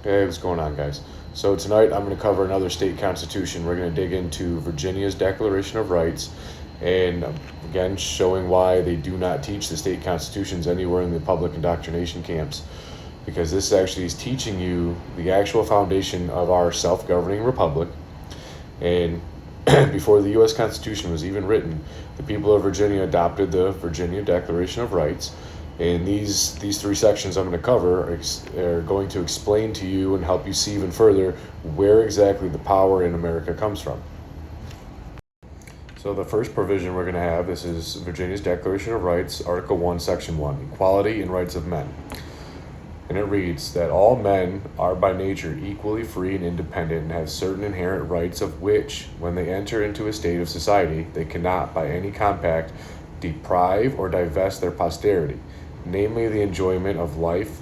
Hey, what's going on, guys? So tonight I'm going to cover another state constitution. We're going to dig into Virginia's Declaration of Rights, and again showing why they do not teach the state constitutions anywhere in the public indoctrination camps, because this actually is teaching you the actual foundation of our self-governing republic. And before the U.S. Constitution was even written, the people of Virginia adopted the Virginia Declaration of Rights. And these three sections I'm going to cover are going to explain to you and help you see even further where exactly the power in America comes from. So the first provision we're going to have, this is Virginia's Declaration of Rights, Article 1, Section 1, Equality and Rights of Men. And it reads that all men are by nature equally free and independent and have certain inherent rights of which, when they enter into a state of society, they cannot by any compact deprive or divest their posterity, namely the enjoyment of life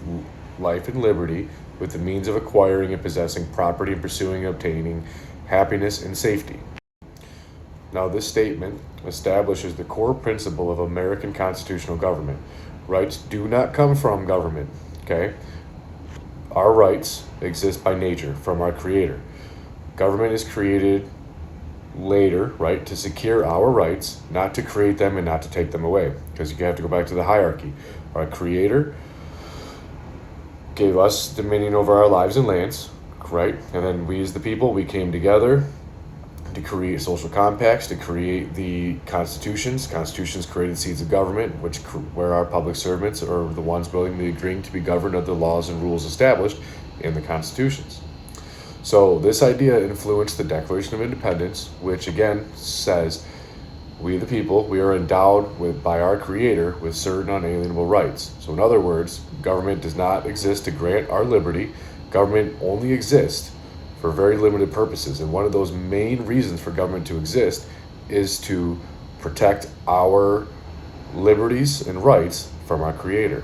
and liberty, with the means of acquiring and possessing property and pursuing and obtaining happiness and safety. Now, this statement establishes the core principle of American constitutional government. Rights do not come from government, okay? Our rights exist by nature from our Creator. Government is created later, right, to secure our rights, not to create them and not to take them away, because you have to go back to the hierarchy. Our Creator gave us dominion over our lives and lands, right? And then we as the people, we came together to create social compacts, to create the constitutions. Constitutions created seeds of government, where our public servants are the ones willingly agreeing to be governed under the laws and rules established in the constitutions. So this idea influenced the Declaration of Independence, which again says, we the people, we are endowed by our Creator with certain unalienable rights. So in other words, government does not exist to grant our liberty. Government only exists for very limited purposes. And one of those main reasons for government to exist is to protect our liberties and rights from our Creator.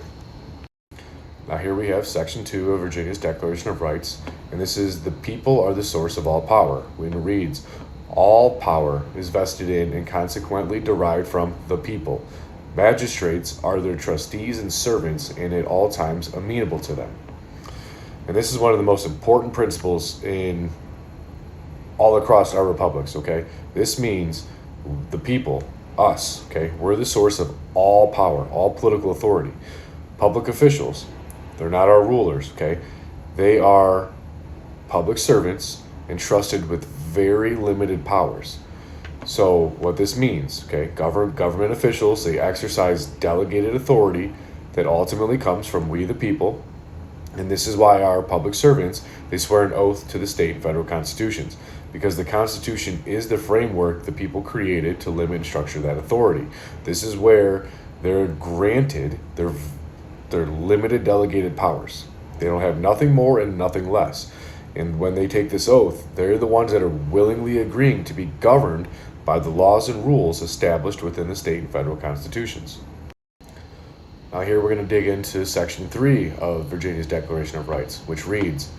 Now here we have Section 2 of Virginia's Declaration of Rights, and this is the people are the source of all power. When it reads, all power is vested in and consequently derived from the people. Magistrates are their trustees and servants and at all times amenable to them. And this is one of the most important principles in all across our republics, okay? This means the people, us, okay? We're the source of all power, all political authority. Public officials, they're not our rulers, okay? They are public servants entrusted with very limited powers. So what this means, okay? Government officials, they exercise delegated authority that ultimately comes from we the people. And this is why our public servants, they swear an oath to the state and federal constitutions, because the Constitution is the framework the people created to limit and structure that authority. This is where they're granted their limited delegated powers. They don't have nothing more and nothing less. And when they take this oath, they're the ones that are willingly agreeing to be governed by the laws and rules established within the state and federal constitutions. Now here we're going to dig into Section 3 of Virginia's Declaration of Rights, which reads,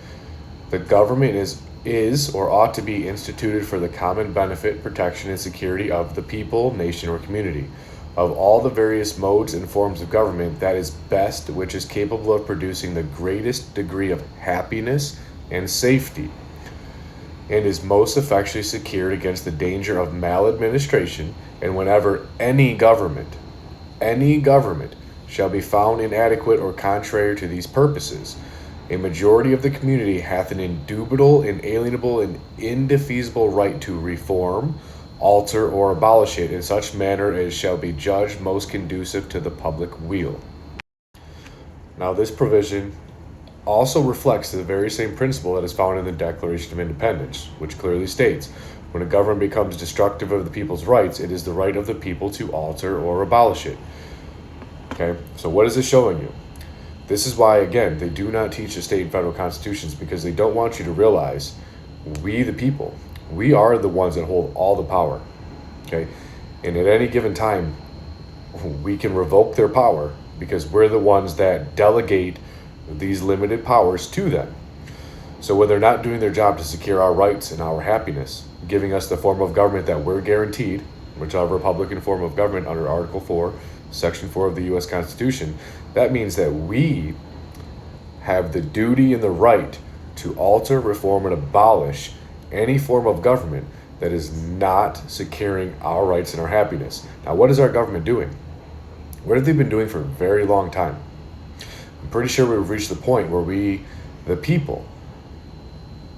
the government is or ought to be instituted for the common benefit, protection, and security of the people, nation, or community. Of all the various modes and forms of government, that is best which is capable of producing the greatest degree of happiness and safety, and is most effectually secured against the danger of maladministration, and whenever any government shall be found inadequate or contrary to these purposes, a majority of the community hath an indubitable, inalienable, and indefeasible right to reform, alter, or abolish it in such manner as shall be judged most conducive to the public weal. Now this provision also reflects the very same principle that is found in the Declaration of Independence, which clearly states, when a government becomes destructive of the people's rights, it is the right of the people to alter or abolish it. Okay, so what is this showing you? This is why, again, they do not teach the state and federal constitutions, because they don't want you to realize we, the people, we are the ones that hold all the power. Okay, and at any given time, we can revoke their power because we're the ones that delegate these limited powers to them. So when they're not doing their job to secure our rights and our happiness, giving us the form of government that we're guaranteed, which is a Republican form of government under Article 4, Section 4 of the U.S. Constitution, that means that we have the duty and the right to alter, reform, and abolish any form of government that is not securing our rights and our happiness. Now, what is our government doing? What have they been doing for a very long time? I'm pretty sure we've reached the point where we, the people,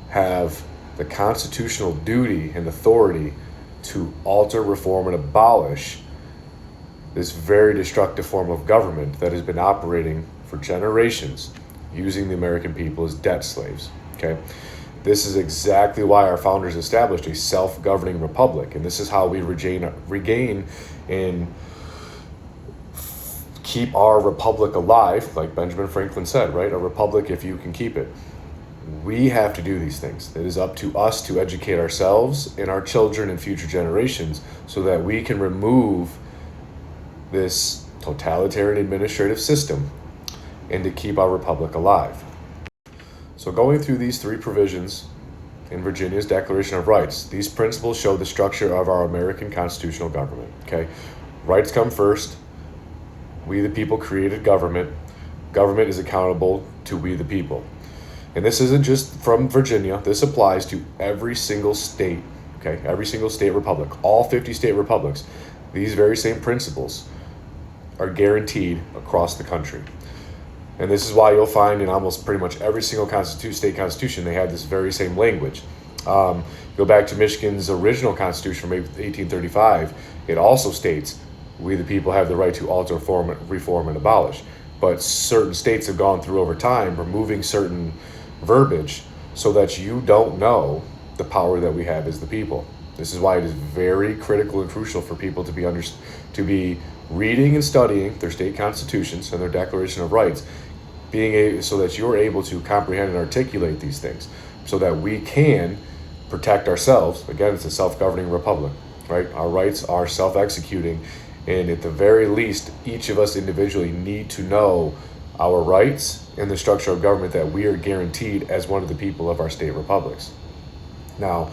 have the constitutional duty and authority to alter, reform, and abolish this very destructive form of government that has been operating for generations, using the American people as debt slaves. Okay? This is exactly why our founders established a self-governing republic, and this is how we regain and keep our republic alive, like Benjamin Franklin said, right? A republic if you can keep it. We have to do these things. It is up to us to educate ourselves and our children and future generations so that we can remove this totalitarian administrative system and to keep our republic alive. So going through these three provisions in Virginia's Declaration of Rights, these principles show the structure of our American constitutional government. Okay, rights come first. We the people created government. Government is accountable to we the people. And this isn't just from Virginia. This applies to every single state, okay? Every single state republic, all 50 state republics. These very same principles are guaranteed across the country. And this is why you'll find in almost pretty much every single state constitution, they have this very same language. Go back to Michigan's original constitution from 1835. It also states, we the people have the right to alter, reform, and abolish. But certain states have gone through over time, removing certain verbiage so that you don't know the power that we have as the people. This is why it is very critical and crucial for people to be reading and studying their state constitutions and their Declaration of Rights, so that you're able to comprehend and articulate these things, so that we can protect ourselves. Again, it's a self-governing republic, right? Our rights are self-executing, and at the very least, each of us individually need to know our rights and the structure of government that we are guaranteed as one of the people of our state republics. Now,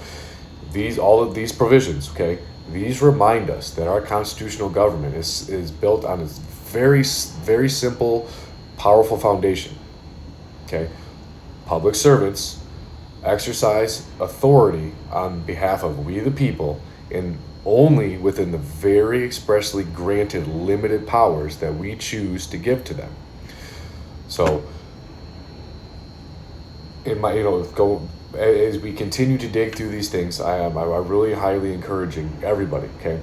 all of these provisions, okay, these remind us that our constitutional government is built on a very, very simple, powerful foundation. Okay, public servants exercise authority on behalf of we the people, and only within the very expressly granted limited powers that we choose to give to them. So, as we continue to dig through these things, I'm really highly encouraging everybody, okay,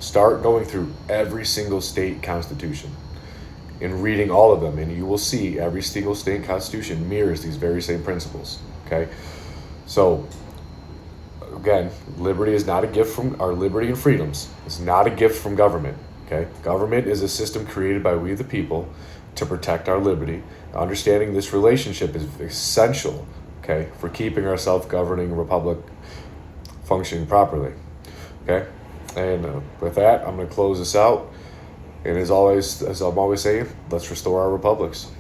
start going through every single state constitution and reading all of them, and you will see every single state constitution mirrors these very same principles, okay? So, again, liberty is not a gift from our liberty and freedoms. It's not a gift from government, okay? Government is a system created by we the people to protect our liberty. Understanding this relationship is essential, okay, for keeping our self-governing republic functioning properly, okay? And with that, I'm going to close this out. And as I'm always saying, let's restore our republics.